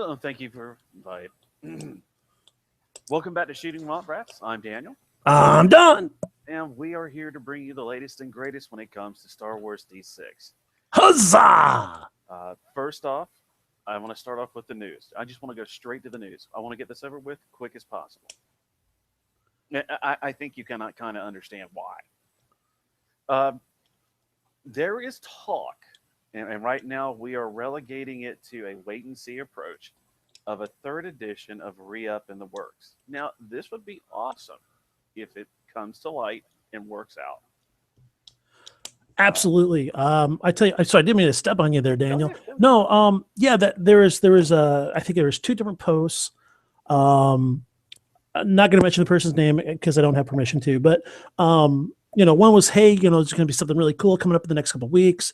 Hello, and thank you for inviting. Welcome back to Shooting Womp Rats. I'm Daniel, I'm done. and we are here to bring you the latest and greatest when it comes to Star Wars D6. Huzzah! First off, I want to start off with the news. I just want to go straight to the news. I want to get this over with quick as possible. I think you cannot kind of understand why. Uh, there is talk, and right now we are relegating it to a wait and see approach of a third edition of Re-Up in the works. Now, this would be awesome if it comes to light and works out. Absolutely. I tell you, so I didn't mean to step on you there, Daniel. Go ahead. No, yeah, that there was I think there was two different posts. I'm not going to mention the person's name because I don't have permission to, but one was, hey, there's going to be something really cool coming up in the next couple of weeks.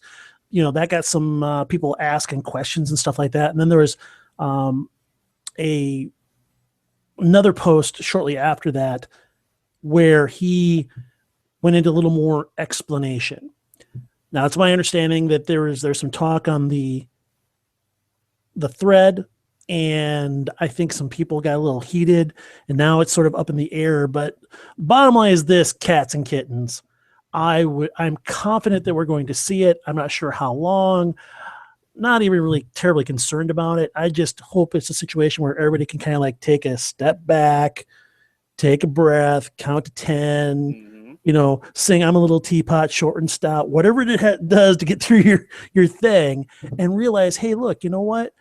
That got some people asking questions and stuff like that. And then there was another post shortly after that where he went into a little more explanation. Now, it's my understanding that there's some talk on the thread, and I think some people got a little heated, and now it's sort of up in the air. But bottom line is this, cats and kittens. I'm confident that we're going to see it. I'm not sure how long. Not even really terribly concerned about it. I just hope it's a situation where everybody can kind of like take a step back, take a breath, count to 10, sing I'm a little teapot, short and stout, whatever it does to get through your thing, and realize, hey, look, you know what?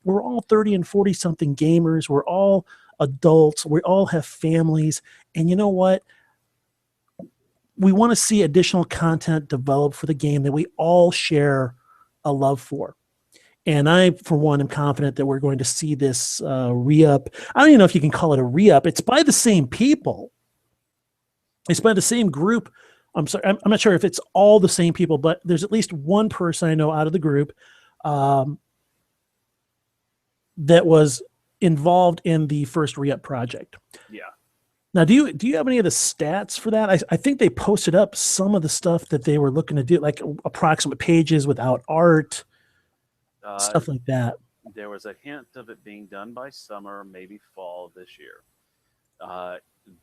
We're all 30 and 40 something gamers. We're all adults. We all have families. And you know what? We want to see additional content developed for the game that we all share a love for. And I, for one, am confident that we're going to see this re-up. I don't even know if you can call it a re-up. It's by the same people. It's by the same group. I'm sorry, I'm not sure if it's all the same people, but there's at least one person I know out of the group that was involved in the first re-up project. Yeah. Now, do you have any of the stats for that? I think they posted up some of the stuff that they were looking to do, like approximate pages without art, stuff like that. There was a hint of it being done by summer, maybe fall this year.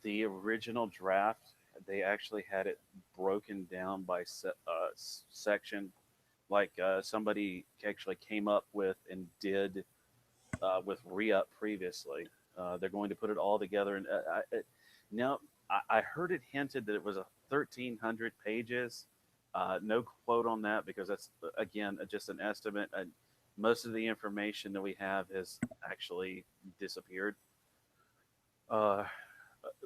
The original draft, they actually had it broken down by section, like somebody actually came up with and did with Re-Up previously. They're going to put it all together. And now I heard it hinted that it was 1,300 pages. No quote on that because that's, again, just an estimate. Most of the information that we have has actually disappeared.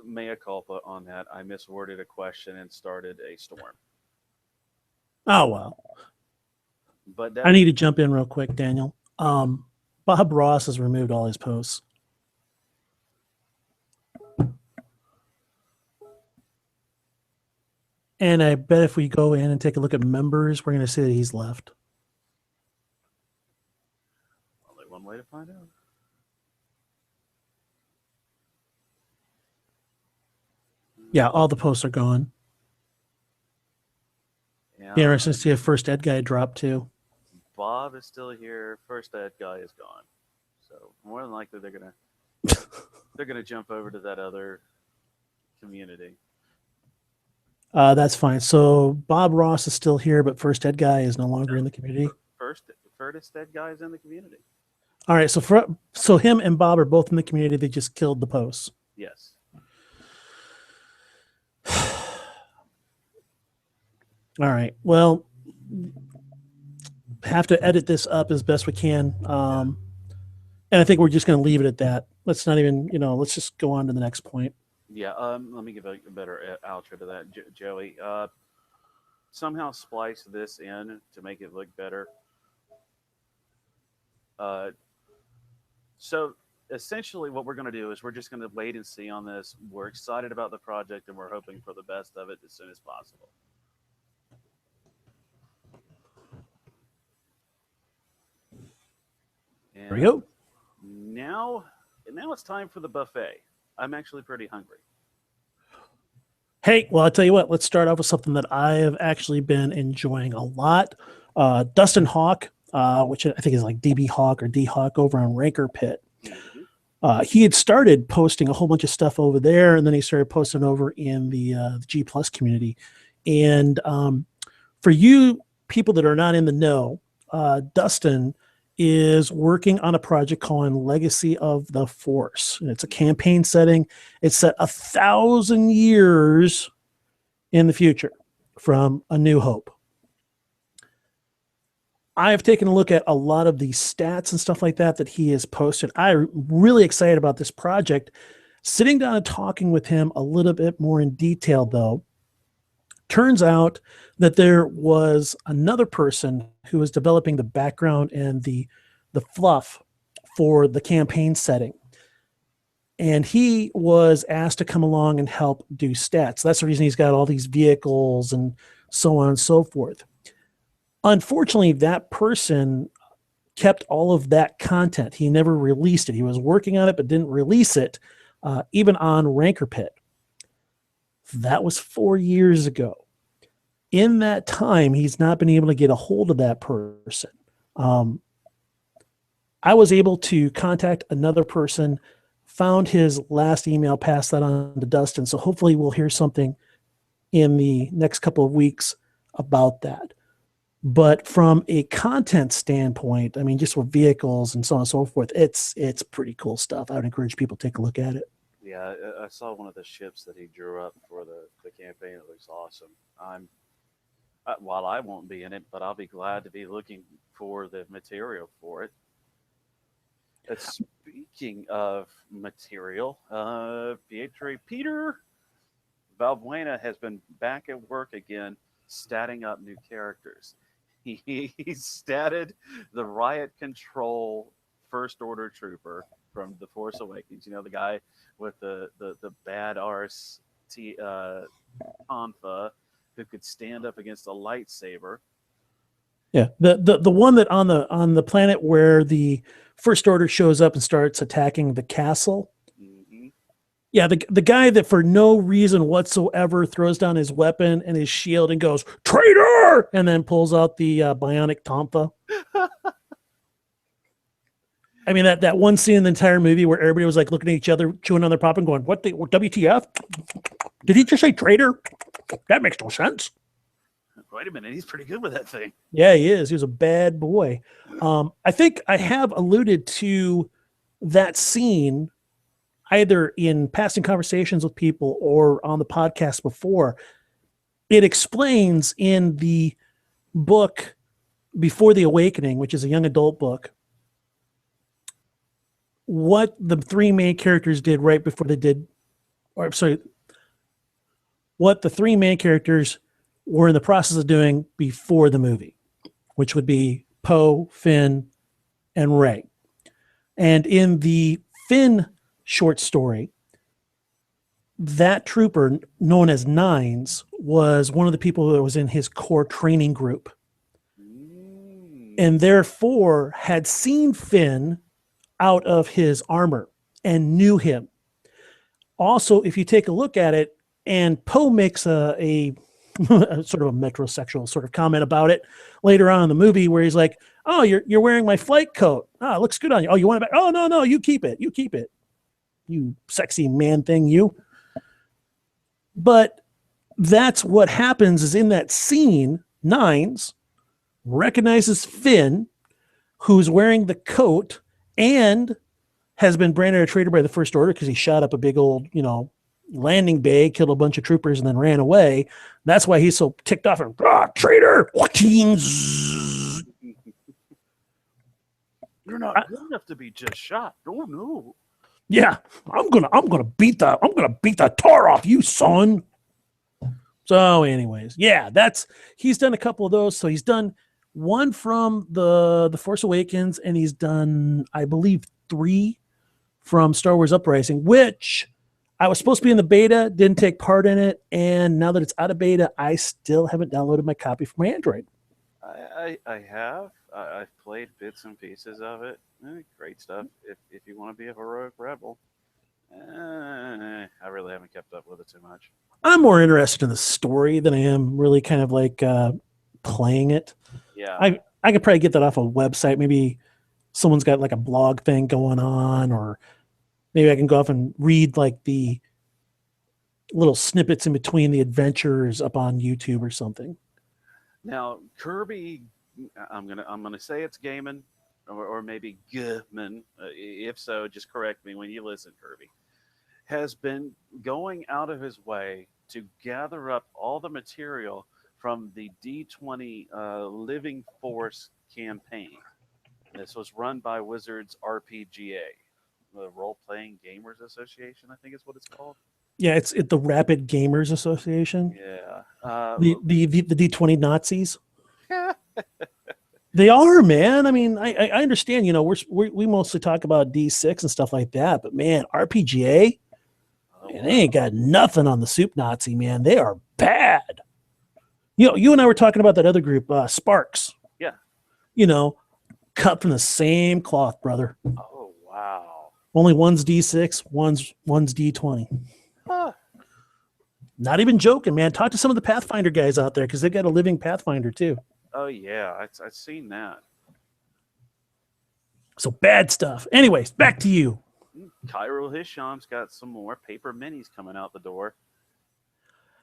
Mea culpa on that. I misworded a question and started a storm. Oh, well. But I need to jump in real quick, Daniel. Bob Ross has removed all his posts. And I bet if we go in and take a look at members, we're going to see that he's left. Only one way to find out. Yeah, all the posts are gone. Yeah. Be interesting to see if First Ed guy dropped too. Bob is still here. First Ed guy is gone. So more than likely they're gonna jump over to that other community. That's fine. So Bob Ross is still here, but First Ed guy is no longer in the community. First Ed guy is in the community. All right, so him and Bob are both in the community. They just killed the posts. Yes. All right. Well, have to edit this up as best we can. And I think we're just going to leave it at that. Let's not even, let's just go on to the next point. Yeah. Let me give a better outro to that, Joey. Somehow splice this in to make it look better. So essentially what we're going to do is we're just going to wait and see on this. We're excited about the project and we're hoping for the best of it as soon as possible. And there we go. Now it's time for the buffet. I'm actually pretty hungry. Hey, well, I'll tell you what, let's start off with something that I have actually been enjoying a lot. Dustin Hawk which I think is like DB Hawk or D Hawk over on Ranker Pit. Hmm. He had started posting a whole bunch of stuff over there, and then he started posting over in the G Plus community. And for you people that are not in the know, Dustin is working on a project called Legacy of the Force. And it's a campaign setting. It's set 1,000 years in the future from A New Hope. I've taken a look at a lot of the stats and stuff like that he has posted. I'm really excited about this project. Sitting down and talking with him a little bit more in detail, though, turns out that there was another person who was developing the background and the fluff for the campaign setting. And he was asked to come along and help do stats. That's the reason he's got all these vehicles and so on and so forth. Unfortunately, that person kept all of that content. He never released it. He was working on it, but didn't release it, even on Ranker Pit. That was 4 years ago. In that time, he's not been able to get a hold of that person. I was able to contact another person, found his last email, passed that on to Dustin. So hopefully we'll hear something in the next couple of weeks about that. But from a content standpoint, I mean, just with vehicles and so on and so forth, it's pretty cool stuff. I would encourage people to take a look at it. Yeah, I saw one of the ships that he drew up for the campaign. It looks awesome. While I won't be in it, but I'll be glad to be looking for the material for it. Speaking of material, Peter Valbuena has been back at work again, statting up new characters. He statted the riot control First Order trooper from The Force Awakens. You know, the guy with the bad arse tonfa who could stand up against a lightsaber. Yeah, the one that on the planet where the First Order shows up and starts attacking the castle. Mm-hmm. Yeah, the guy that for no reason whatsoever throws down his weapon and his shield and goes, "Traitor!" and then pulls out the bionic tonfa. I mean, that one scene in the entire movie where everybody was like looking at each other, chewing on their pop and going, what WTF? Did he just say traitor? That makes no sense. Wait a minute, he's pretty good with that thing. Yeah, he is. He was a bad boy. I think I have alluded to that scene either in passing conversations with people or on the podcast before. It explains in the book Before the Awakening, which is a young adult book, what the three main characters did right before they did, or sorry, what the three main characters were in the process of doing before the movie, which would be Poe, Finn, and Rey. And in the Finn short story, that trooper known as Nines was one of the people that was in his core training group. And therefore had seen Finn out of his armor and knew him. Also, if you take a look at it, and Poe makes a sort of a metrosexual sort of comment about it later on in the movie where he's like, "Oh, you're wearing my flight coat. Oh, it looks good on you. Oh, you want it back? Oh, no, you keep it. You keep it. You sexy man thing, you." But that's what happens is in that scene, Nines recognizes Finn, who's wearing the coat and has been branded a traitor by the First Order because he shot up a big old, landing bay, killed a bunch of troopers, and then ran away. That's why he's so ticked off and traitor. You're not good enough to be just shot. Oh no. Yeah, I'm gonna beat the tar off you, son. So, anyways, yeah, he's done a couple of those. So he's done one from the Force Awakens, and he's done, I believe, 3 from Star Wars Uprising, which I was supposed to be in the beta, didn't take part in it, and now that it's out of beta, I still haven't downloaded my copy for my Android. I have. I've played bits and pieces of it. Great stuff. If you want to be a heroic rebel, I really haven't kept up with it too much. I'm more interested in the story than I am really kind of like playing it. Yeah. I could probably get that off a website. Maybe someone's got like a blog thing going on, or maybe I can go off and read like the little snippets in between the adventures up on YouTube or something. Now, Kirby, I'm gonna say it's Gaiman, or maybe Gaiman. If so, just correct me when you listen. Kirby has been going out of his way to gather up all the material from the D20 Living Force campaign. This was run by Wizards RPGA, the Role Playing Gamers Association, I think is what it's called. Yeah, it's the Rapid Gamers Association. Yeah. The D20 Nazis. They are, man. I mean, I understand. You know, we mostly talk about D6 and stuff like that, but man, RPGA, Oh, man, wow. they ain't got nothing on the Soup Nazi, man. They are bad. You know, you and I were talking about that other group, Sparks. Yeah. You know, cut from the same cloth, brother. Oh, wow. Only one's D6, one's D20. Huh. Not even joking, man. Talk to some of the Pathfinder guys out there because they've got a living Pathfinder too. Oh, yeah. I've seen that. So bad stuff. Anyways, back to you. Cairo Hisham's got some more paper minis coming out the door.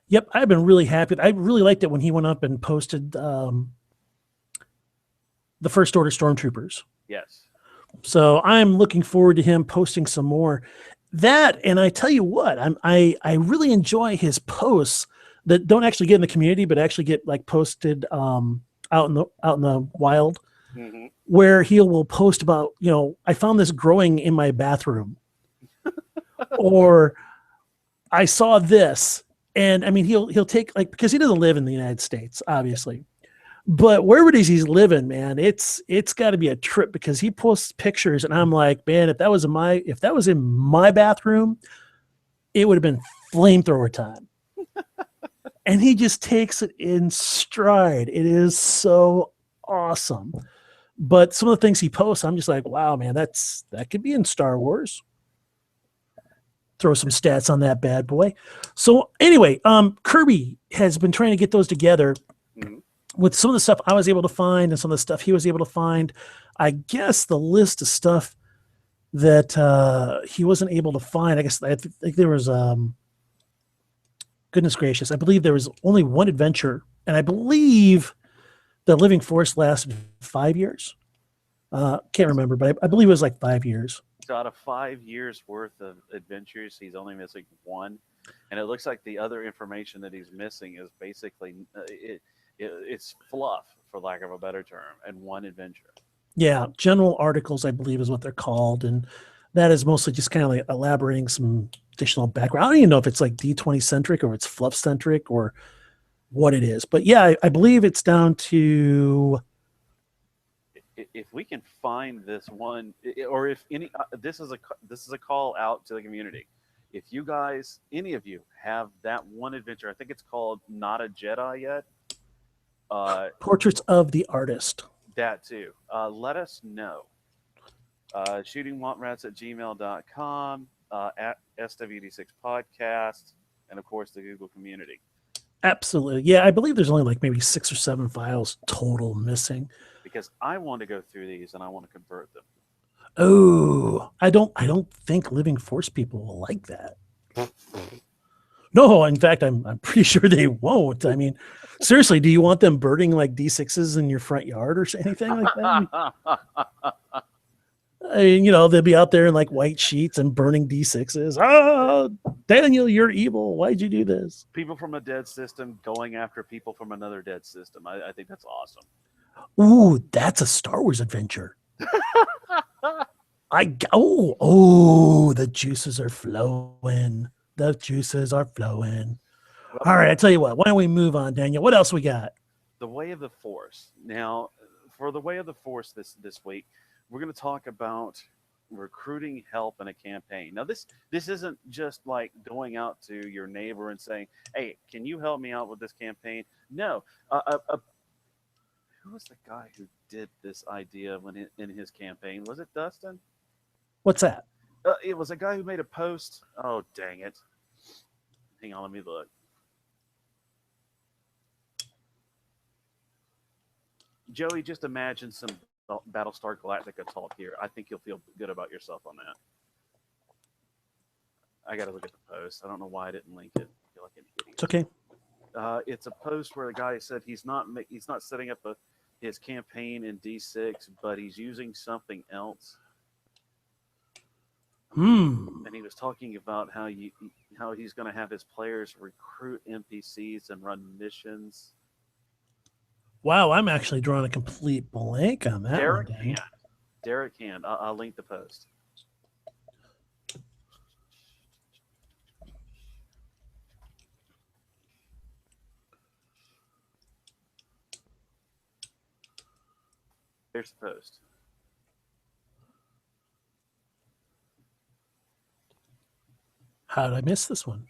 Yep, I've been really happy. I really liked it when he went up and posted the First Order Stormtroopers. Yes. So I'm looking forward to him posting some more. That, and I tell you what, I really enjoy his posts that don't actually get in the community, but actually get like posted out in the wild, Mm-hmm. where he will post about, you know, I found this growing in my bathroom, or I saw this, and I mean he'll take, like, because he doesn't live in the United States, obviously. But wherever it is he's living, man, it's got to be a trip because he posts pictures, and I'm like, man, if that was in my bathroom, it would have been flamethrower time. And he just takes it in stride. It is so awesome. But some of the things he posts, I'm just like, wow, man, that could be in Star Wars. Throw some stats on that bad boy. So anyway, Kirby has been trying to get those together. Mm-hmm. With some of the stuff I was able to find and some of the stuff he was able to find. I guess the list of stuff that he wasn't able to find, I guess I think there was, goodness gracious, I believe there was only one adventure, and I believe the Living Force lasted 5 years. Can't remember, but I believe it was like 5 years. So out of 5 years worth of adventures, he's only missing one, and it looks like the other information that he's missing is basically it's fluff, for lack of a better term, and one adventure. Yeah, general articles, I believe, is what they're called, and that is mostly just kind of like elaborating some additional background. I don't even know if it's like D20 centric or it's fluff centric or what it is, but yeah, I believe it's down to. If we can find this one, or if any, this is a call out to the community. If you guys, any of you, have that one adventure, I think it's called Not a Jedi Yet. Portraits of the Artist. That too. Let us know. Shootingwomprats@gmail.com, at SWD6 Podcast, and of course the Google community. Absolutely. Yeah, I believe there's only like maybe 6 or 7 files total missing. Because I want to go through these and I want to convert them. Oh, I don't think Living Force people will like that. No, in fact, I'm pretty sure they won't. I mean, seriously, do you want them burning like D6s in your front yard or anything like that? I mean, you know, they'll be out there in like white sheets and burning D6s. Oh, Daniel, you're evil. Why'd you do this? People from a dead system going after people from another dead system. I think that's awesome. Ooh, that's a Star Wars adventure. The juices are flowing. The juices are flowing. Well, All right, I tell you what. Why don't we move on, Daniel? What else we got? The Way of the Force. Now, for the Way of the Force this week, we're going to talk about recruiting help in a campaign. Now, this isn't just like going out to your neighbor and saying, "Hey, can you help me out with this campaign?" No, who was the guy who did this idea when in his campaign? Was it Dustin? What's that? It was a guy who made a post. Oh, dang it. Hang on, let me look. Joey, just imagine some Battlestar Galactica talk here. I think you'll feel good about yourself on that. I got to look at the post. I don't know why I didn't link it. I feel like an idiot. It's okay. It's a post where the guy said he's not setting up his campaign in D6, but he's using something else. And he was talking about how he's going to have his players recruit NPCs and run missions. Wow, I'm actually drawing a complete blank on that Derek one. Hand. Derek Hand. I'll link the post. Here's the post. How did I miss this one?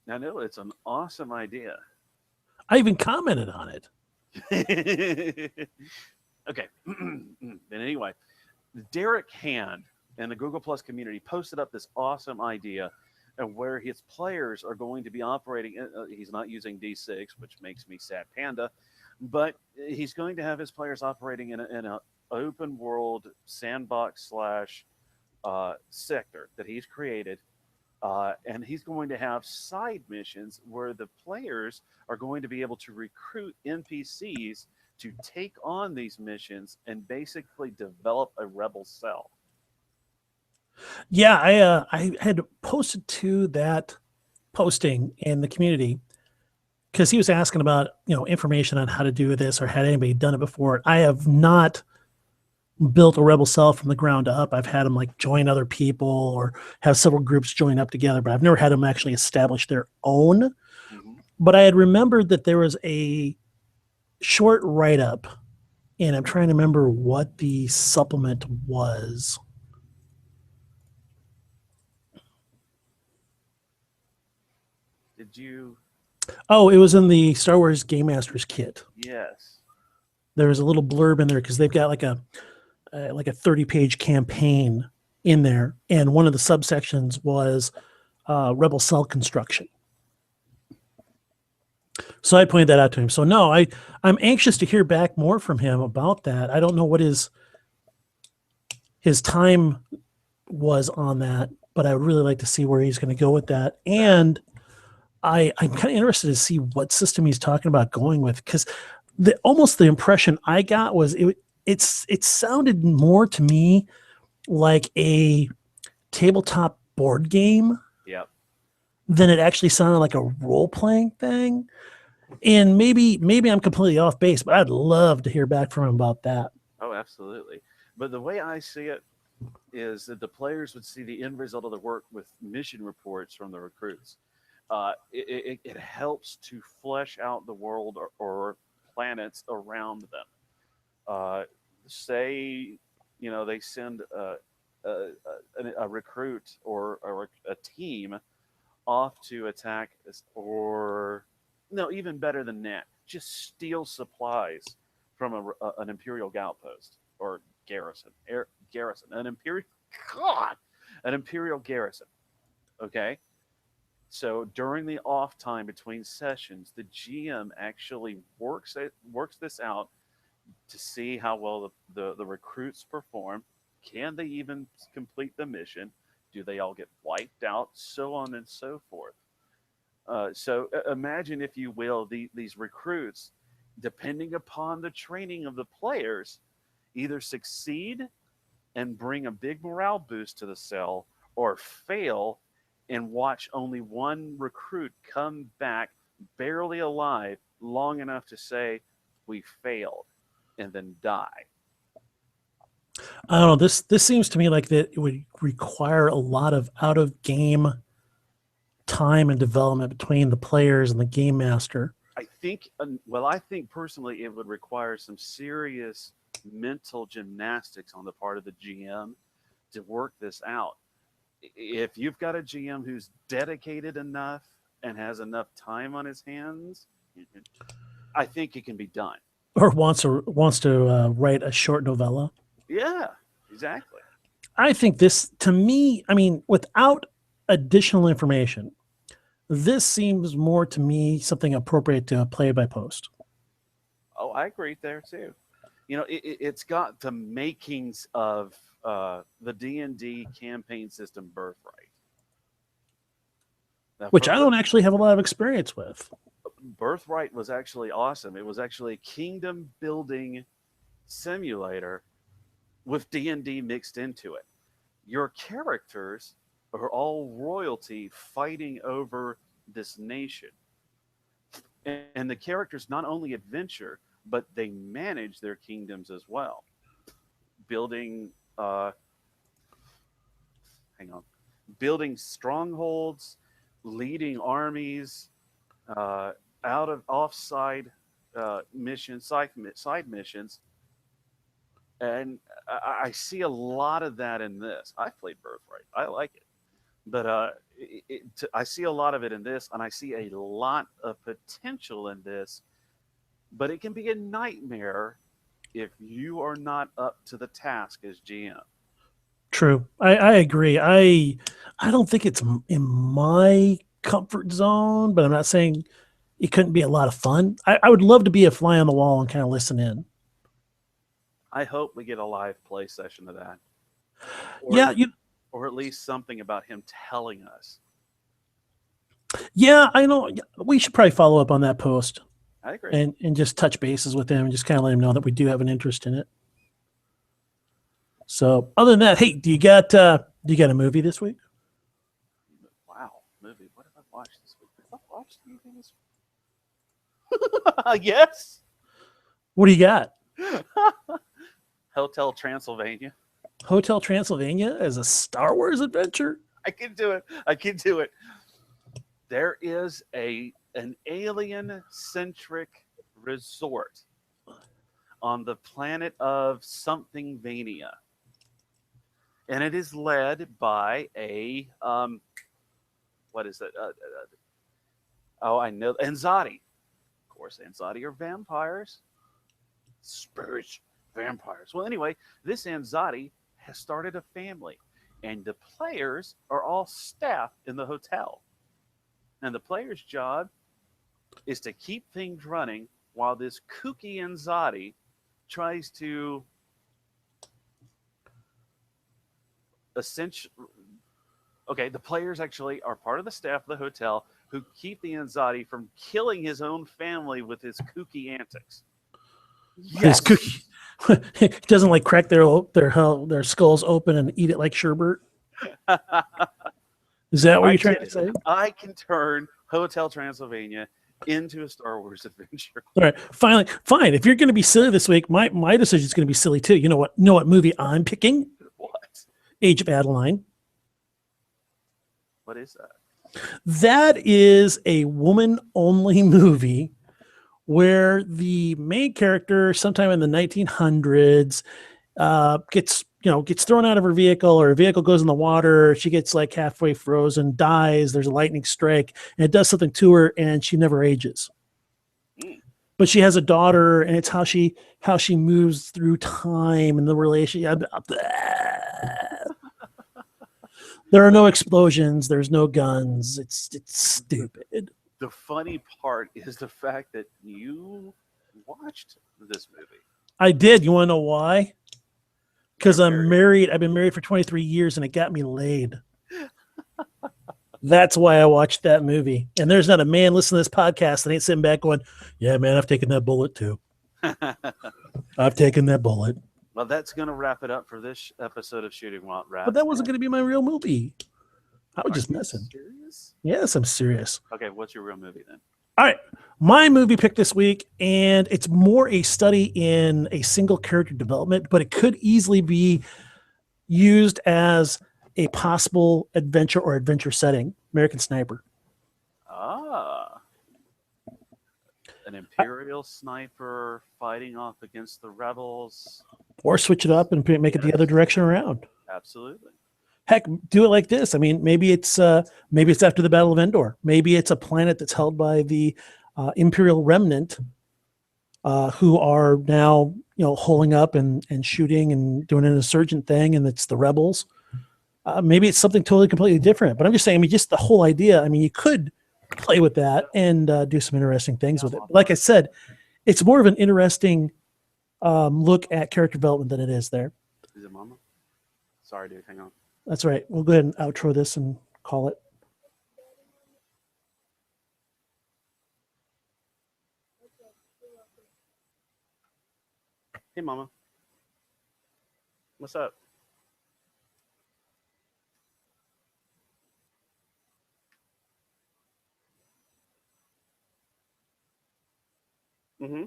I know it's an awesome idea. I even commented on it. Okay. But anyway, Derek Hand and the Google Plus community posted up this awesome idea of where his players are going to be operating. He's not using D6, which makes me sad panda, but he's going to have his players operating in an open world sandbox slash sector that he's created. And he's going to have side missions where the players are going to be able to recruit NPCs to take on these missions and basically develop a rebel cell. Yeah, I had posted to that posting in the community because he was asking about information on how to do this or had anybody done it before. I have not built a rebel cell from the ground up. I've had them like join other people or have several groups join up together, but I've never had them actually establish their own. Mm-hmm. But I had remembered that there was a short write-up, and I'm trying to remember what the supplement was. Did you? Oh, it was in the Star Wars Game Masters kit. Yes. There was a little blurb in there because they've got like a 30-page campaign in there, and one of the subsections was rebel cell construction. So I pointed that out to him. So no, I'm anxious to hear back more from him about that. I don't know what his time was on that, but I would really like to see where he's going to go with that. And I'm kind of interested to see what system he's talking about going with, because almost the impression I got was it sounded more to me like a tabletop board game. Yep. Than it actually sounded like a role-playing thing. And maybe I'm completely off base, but I'd love to hear back from him about that. Oh, absolutely. But the way I see it is that the players would see the end result of the work with mission reports from the recruits. It helps to flesh out the world or planets around them. Say, they send a recruit or a team off to attack, or no, even better than that, just steal supplies from an Imperial outpost or garrison, an Imperial garrison. Okay. So during the off time between sessions, the GM actually works this out to see how well the recruits perform. Can they even complete the mission? Do they all get wiped out? So on and so forth. So imagine, if you will, these recruits, depending upon the training of the players, either succeed and bring a big morale boost to the cell, or fail and watch only one recruit come back barely alive long enough to say, we failed, and then die. I don't know. This seems to me like that it would require a lot of out-of-game time and development between the players and the game master. I think personally it would require some serious mental gymnastics on the part of the GM to work this out. If you've got a GM who's dedicated enough and has enough time on his hands, I think it can be done. Or wants to write a short novella. Yeah, exactly. I think this, to me, without additional information, this seems more to me something appropriate to a play by post. Oh, I agree there too. It's got the makings of the D&D campaign system Birthright. Now, which I don't actually have a lot of experience with. Birthright was actually awesome. It was actually a kingdom building simulator with D&D mixed into it. Your characters are all royalty fighting over this nation. And the characters not only adventure, but they manage their kingdoms as well. Building hang on. Building strongholds, leading armies, out of offside missions, side missions, and I see a lot of that in this. I've played Birthright. I like it, but I see a lot of it in this, and I see a lot of potential in this. But it can be a nightmare if you are not up to the task as GM. True. I agree. I don't think it's in my comfort zone, but I'm not saying it couldn't be a lot of fun. I would love to be a fly on the wall and kind of listen in. I hope we get a live play session of that. Yeah, or at least something about him telling us. Yeah, I know. We should probably follow up on that post. I agree. And just touch bases with him and just kind of let him know that we do have an interest in it. So other than that, hey, do you got a movie this week? Wow, movie. What have I watched this week? Have I watched anything this week? Yes. What do you got? Hotel Transylvania. Hotel Transylvania as a Star Wars adventure? I can do it. There is an alien-centric resort on the planet of something Vania. And it is led by a what is it? I know, Anzadi. Of course, Anzadi are vampires. Spirits, vampires. Well, anyway, this Anzadi has started a family, and the players are all staff in the hotel. And the player's job is to keep things running while this kooky Anzadi tries to the players actually are part of the staff of the hotel who keep the Anzadi from killing his own family with his kooky antics. Yes. His kooky. He doesn't like crack their skulls open and eat it like sherbet. Is that what you're trying to say? I can turn Hotel Transylvania into a Star Wars adventure. All right, finally, fine. If you're going to be silly this week, my decision is going to be silly too. You know what? Know what movie I'm picking? What? Age of Adeline. What is that? That is a woman-only movie where the main character, sometime in the 1900s, gets thrown out of her vehicle, or her vehicle goes in the water. She gets like halfway frozen, dies. There's a lightning strike, and it does something to her, and she never ages. But she has a daughter, and it's how she moves through time and the relationship. There are no explosions. There's no guns. It's stupid. The funny part is the fact that you watched this movie. I did. You want to know why? Because I'm married. I've been married for 23 years, and it got me laid. That's why I watched that movie. And there's not a man listening to this podcast that ain't sitting back going, yeah, man, I've taken that bullet too. I've taken that bullet. Well, that's going to wrap it up for this episode of Shooting Womp Rap. But that wasn't going to be my real movie. I was just messing. Serious? Yes, I'm serious. Okay, what's your real movie then? All right. My movie pick this week, and it's more a study in a single character development, but it could easily be used as a possible adventure or adventure setting. American Sniper. Ah. An Imperial sniper fighting off against the rebels. Or switch it up and make it the other direction around. Absolutely. Heck, do it like this. I mean, maybe it's after the Battle of Endor. Maybe it's a planet that's held by the Imperial Remnant, who are now holing up and shooting and doing an insurgent thing, and it's the rebels. Maybe it's something totally completely different. But I'm just saying, I mean, just the whole idea. I mean, you could play with that and do some interesting things with it. But like I said, it's more of an interesting look at character development than it is there. Is it Mama? Sorry, dude. Hang on. That's right. We'll go ahead and outro this and call it. Hey, Mama. What's up? Mm-hmm.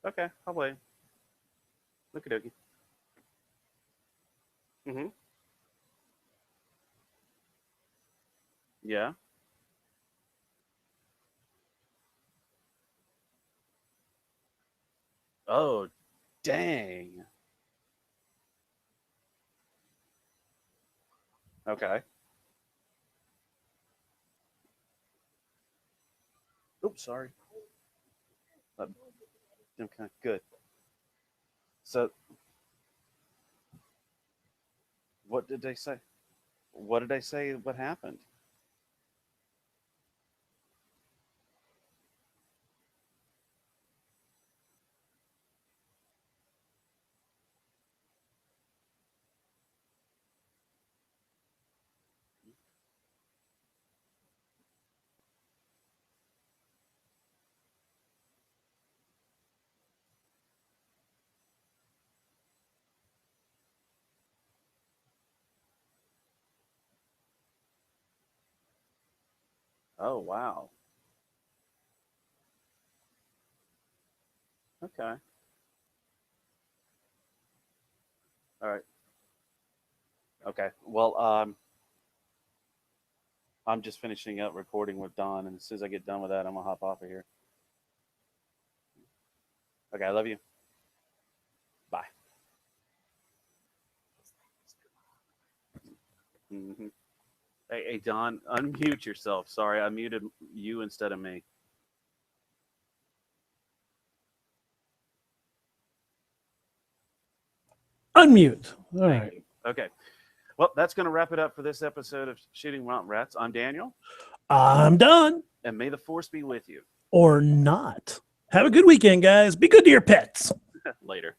Okay, I'll wait. Look at Okie. Mm-hmm. Yeah. Oh, dang. Okay. Oops, sorry. Uh, okay, good. So, what did they say? What did they say? What happened? Oh, wow. Okay. All right. Okay. Well, I'm just finishing up recording with Don, and as soon as I get done with that, I'm gonna hop off of here. Okay. I love you. Bye. Hmm. Hey, Don, unmute yourself. Sorry, I muted you instead of me. Unmute. All Thank right. you. Okay. Well, that's going to wrap it up for this episode of Shooting Womp Rats. I'm Daniel, I'm done. and may the force be with you. Or not. Have a good weekend, guys. Be good to your pets. Later.